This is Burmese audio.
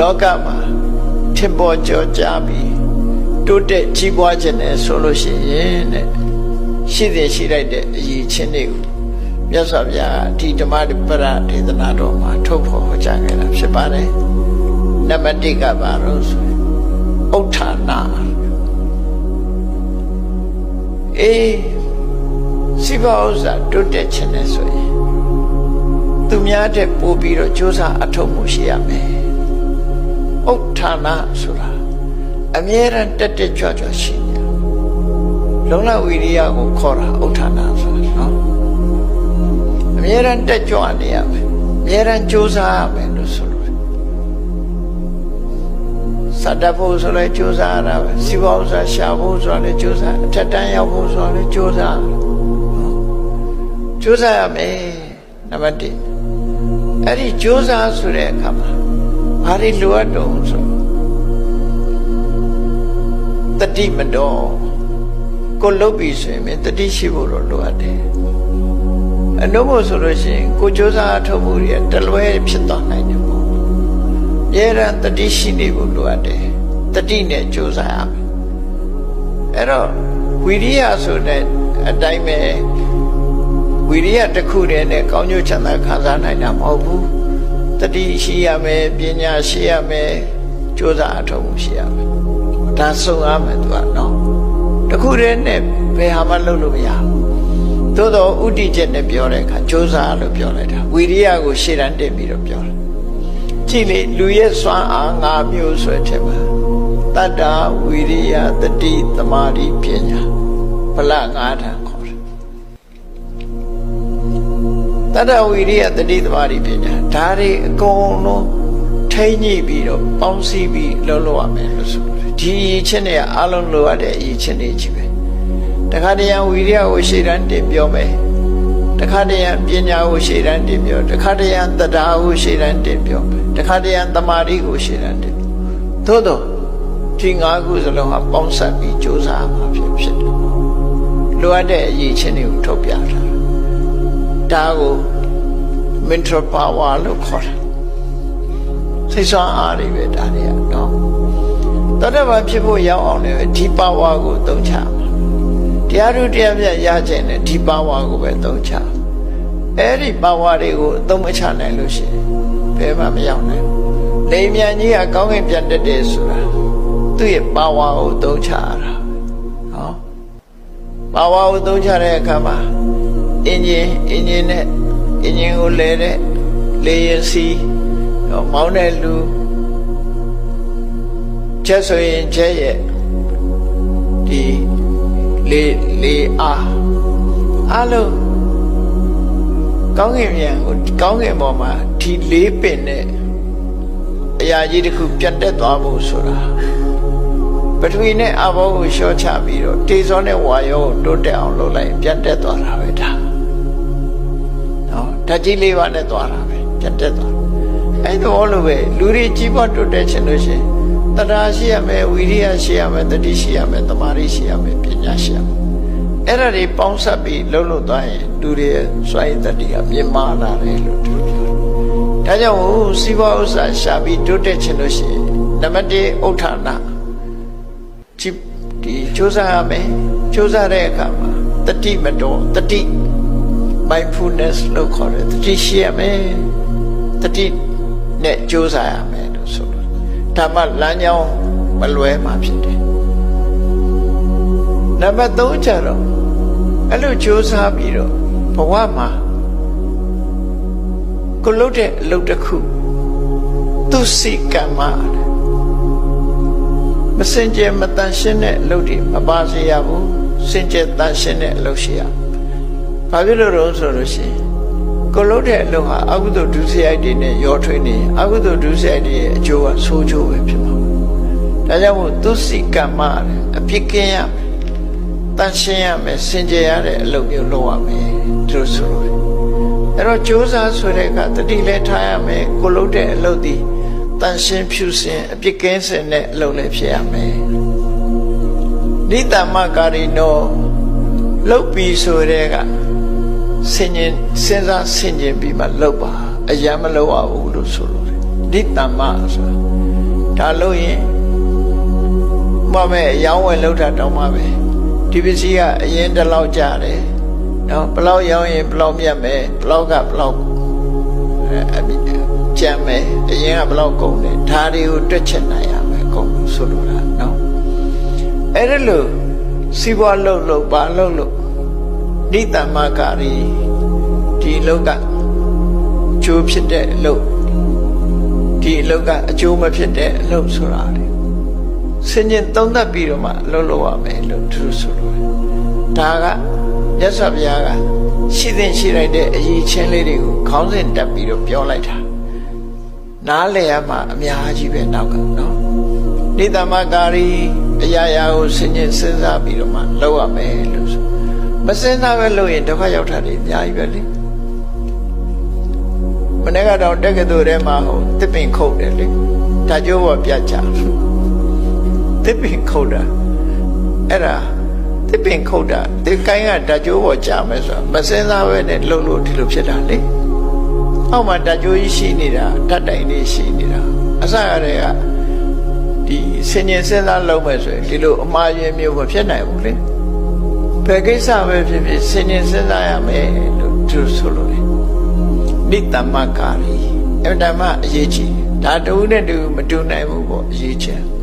လောကမှာထင်ပေါ်ကြောကြပြီးတိုးတက်ကြီးပွားခြင်းနဲ့ဆိုလို့ရှိရင်တဲ့ရှိတဲ့ရှိလိုက်တဲ့အရေးချင်းတွေကိုမြတ်စွာဘုရားဒီဓမ္မပရဒေသနာတော်မှာထုတ်ဖော်ဟောကြားခဲ့တာဖြစ်ပါတယ်နံပါတ်1ကဘာလို့ဆိုဥဋ္ဌာဏစိဗ္ဗဥစ္စာတိုးတက်ခြင်းနဲ့ဆိုရင်သူများတဲ့ပို့ပြီးတော့ကြိုးစားအထောက်မှုရှိရမယ်ဥဋ္ဌာဏဆိုတာအမြဲတမ်းတက်တက်ကြွကြွရှိနေလုံလဝိရိယကိုခေါ်တာဥဋ္ဌာဏဆိုတာနော်အမြဲတမ်းတက်ကြွနေရမယ်အမြဲတမ်းကြိုးစားရမယ်လို့ဆိုလို့စတတ်ဖို့ဆိုလည်းကြိုးစားရတာပဲစိဗ္ဗဥစ္စာရှာဖို့ဆိုလည်းကြိုးစားအထက်တန်းရောက်ဖို့ဆိုလည်းကြိုးစားရမယ်နံပါတ်1အဲ့ဒီကြိုးစားဆိုတဲ့အခါမှာဘာတွေလိုအပ်တုံးဆိုတတိမတော်ကိုလုပ်ပြီးဆိုရင်တတိရှိဖို့တော့လိုအပ်တယ်အနုမို့ဆိုလို့ရှိရင်ကိုကြိုးစားအထောက်မှုတွေတလွဲဖြစ်သွားနိုင်တယ်ပေါ့ရဲရန်တတိရှိနေဖို့လိုအပ်တယ်တတိနဲ့ကြိုးစားရမယ်အဲ့တော့ဝိရိယဆိုတဲ့အတိုင်းပဲဝိရိယတစ်ခုတည်းနဲ့ကောင်းကျိုးချမ်းသာခံစားနိုင်တာမဟုတ်ဘူးတတိရှိရမယ်ပညာရှိရမယ်ကြိုးစားအထောက်မှုရှိရမယ်ဒါစုံရမယ်သူကနော်တခုတည်းနဲ့ဘယ်ဟာမှလုပ်လို့မရဘူးသို့တော့ဥဒိချက်နဲ့ပြောတဲ့အခါကြိုးစားလို့ပြောလိုက်တာဝိရိယကိုရှေ့တန်းတင်ပြီးတော့ပြောတယ်ကြည့်လေလူရဲ့စွမ်းအား၅မျိုးဆိုတဲ့မှာတတ္တဝိရိယတတိသမာဓိပညာဗလ၅ဌာန်ခေါ်တယ်တတ္တဝိရိယတတိသမာဓိပညာဒါတွေအကုန်လုံးထိမ့်ညှိပြီးတော့ပေါင်းစည်းပြီးလုပ်ရမယ်လို့ဆိုတယ်ဒီအရေးချင်းတွေအလုံးလိုအပ်တဲ့အရေးချင်းတွေကြီးပဲတခါတရံဝိရိယကိုရှေ့တန်းတင်ပြောမယ်တခါတရံပညာကိုရှေ့တန်းတင်ပြောတခါတရံတတ္တာကိုရှေ့တန်းတင်ပြောတခါတရံသမာဓိကိုရှေ့တန်းတင်သို့တော့ဒီ၅ခုစလုံးဟာပေါင်းစပ်ပြီးကြိုးစားမှာဖြစ်တယ်လိုအပ်တဲ့အရေးချင်းတွေကိုထုတ်ပြတာဒါကို mental power လို့ခေါ်တယ်စိတ်ဆွမ်းအားတွေပဲဒါတွေကနော်တတ္တဝါဖြစ်ဖို့ရောက်အောင်လည်းဒီ power ကိုသုံးချမှာတရားသူတရားမြတ်ရခြင်းနဲ့ဒီ power ကိုပဲသုံးချအဲ့ဒီ power တွေကိုအသုံးမချနိုင်လို့ရှိရင်ဘယ်မှမရောက်နိုင်ဘူးလိမ်မြန်ကြီးကကောင်းကင်ပြန်တက်တယ်ဆိုတာသူ့ရဲ့ power ကိုသုံးချရတာနော် power ကိုသုံးချတဲ့အခါမှာအင်ဂျင်ကိုလဲတဲ့လေယာဉ်စီမောင်းတဲ့လူချက်ဆိုရင်ချက်ရဲ့ဒီလေအားလုံးကောင်းကင်မြန်ကိုကောင်းကင်ပေါ်မှာဒီလေးပင်နဲ့အရာကြီးတစ်ခုပြတ်တက်သွားဖို့ဆိုတာပထဝီနဲ့အဘောကိုလျှော့ချပြီးတော့တေဇောနဲ့ဝါယောကိုတိုးတက်အောင်လုပ်လိုက်ပြတ်တက်သွားတာပဲဒါနော်ဓာတ်ကြီး၄ပါးနဲ့သွားတာပဲပြတ်တက်သွားအဲ့တော့လို့ပဲလူတွေကြီးပွားတိုးတက်ခြင်းလို့ရှိရင်တဏှာရှိရမယ်ဝိရိယရှိရမယ်တတိရှိရမယ်သမာဓိရှိရမယ်ပညာရှိရမယ်အဲ့ဒါတွေပေါင်းစပ်ပြီးလှုပ်လို့သွားရင်လူတွေရဲ့စွမ်းရည်တတိကမြင့်မားလာတယ်လို့သူပြောတယ်ဒါကြောင့်စိဗ္ဗဥစ္စာရှာပြီးတိုးတက်ခြင်းလို့ရှိရင်နံပါတ်1ဥဋ္ဌာဏဒီကြိုးစားရမယ်ကြိုးစားတဲ့အခါမှာတတိမတော်တတိ mindfulness လို့ခေါ်တယ်တတိရှိရမယ်တတိနဲ့ကြိုးစားရမယ်လို့ဆိုလို့ဒါမှလမ်းကြောင်းမလွဲမှာဖြစ်တယ်နံပါတ်3ကျတော့အဲ့လိုကြိုးစားပြီးတော့ဘဝမှာကိုလုပ်တဲ့အလုပ်တစ်ခုသူစိကမ္မမစင်ကြယ်မတန်ရှင်းတဲ့အလုပ်တွေမပါစေရဘူးစင်ကြယ်တန်ရှင်းတဲ့အလုပ်ရှိရဘာဖြစ်လို့လဲဆိုလို့ရှိရင်ကိုလုပ်တဲ့အလုပ်ဟာအကုသိုလ်ဒုစရိုက်တွေနဲ့ရောထွေးနေအကုသိုလ်ဒုစရိုက်တွေရဲ့အကျိုးကဆိုးကျိုးပဲဖြစ်မှာဒါကြောင့်မို့သူစိကမ္မအပြစ်ကင်းရမယ်တန်ရှင်းရမယ်စင်ကြယ်ရတဲ့အလုပ်မျိုးလုပ်ရမယ်သူဆိုလို့အဲ့တော့ကြိုးစားဆိုတဲ့ကတတိလည်းထားရမယ်ကိုလုပ်တဲ့အလုပ်ဒီတန်ရှင်းဖြူစင်အပြစ်ကင်းစင်တဲ့အလုပ်လည်းဖြစ်ရမယ်နိတ္တမကာရိနောလုပ်ပြီးဆိုတဲ့ကစဉ်းစားဆင်ခြင်ပြီးမှလုပ်ပါအယံမလုပ်ရဘူးလို့ဆိုလို့နိတ္တမဆိုတာ ဒါလို့ရင်မမဲအယောင်းဝယ်လောက်တာတောင်းပါပဲဒီပစ္စည်းကအရင်တလောက်ကြတယ်နော်ဘလောက်ရောင်းရင်ဘလောက်မြတ်မယ်ဘလောက်ကဘလောက်ကြမ်းမယ်အရင်ကဘလောက်ကုန်တယ်ဒါတွေကိုတွက်ချက်နိုင်ရမယ်ကုန်ဆိုလိုတာနော်အဲ့ဒါလို့စီးပွားလုပ်ပါလုပ်နိတ္တမကာရီဒီလောက်ကကျိုးဖြစ်တဲ့အလုပ်ဒီအလုပ်ကအကျိုးမဖြစ်တဲ့အလုပ်ဆိုတာလေဆင်ញင်သုံးသပ်ပြီးတော့မှလုပ်ရမယ်လို့သူတို့ဆိုလို့ဒါကမြတ်စွာဘုရားကရှိသင့်ရှိလိုက်တဲ့အရေးချင်းလေးတွေကိုခေါင်းစဉ်တက်ပြီးတော့ပြောလိုက်တာနားလည်ရမှာအများကြီးပဲနောက်ကနော်နိတ္တမကာရီအရာရာကိုဆင်ញင်စဉ်းစားပြီးတော့မှလုပ်ရမယ်လို့ဆိုမစဉ်းစားပဲလုပ်ရင်ဒုက္ခရောက်တာတွေအများကြီးပဲလေမနေ့ကတော့တက္ကသိုလ်ထဲမှာဟိုတစ်ပင်ခုတ်တယ်လေဓာတ်ကြိုးပေါ်ပြချတစ်ပင်ခုတ်တာအဲ့ဒါတစ်ပင်ခုတ်တာဒီကိုင်းကဓာတ်ကြိုးပေါ်ကြာမယ်ဆိုတာမစင်စားပဲနဲ့လှုပ်လို့ဒီလိုဖြစ်တာလေအောက်မှာဓာတ်ကြိုးကြီးရှိနေတာဓာတ်တိုင်လေးရှိနေတာအစရတဲ့ကဒီဆင်ញင်စဉ်းစားလုပ်မယ်ဆိုရင်ဒီလိုအမှားယွင်းမျိုးမဖြစ်နိုင်ဘူးလေဘယ်ကိစ္စပဲဖြစ်ဖြစ်ဆင်ញင်စဉ်းစားရမယ်လို့သူဆိုလို့လေနိတ္တမကာရီအဲ့ဒါမှအရေးကြီးဒါတူနဲ့တူမတူနိုင်ဘူးပေါ့အရေးချင်း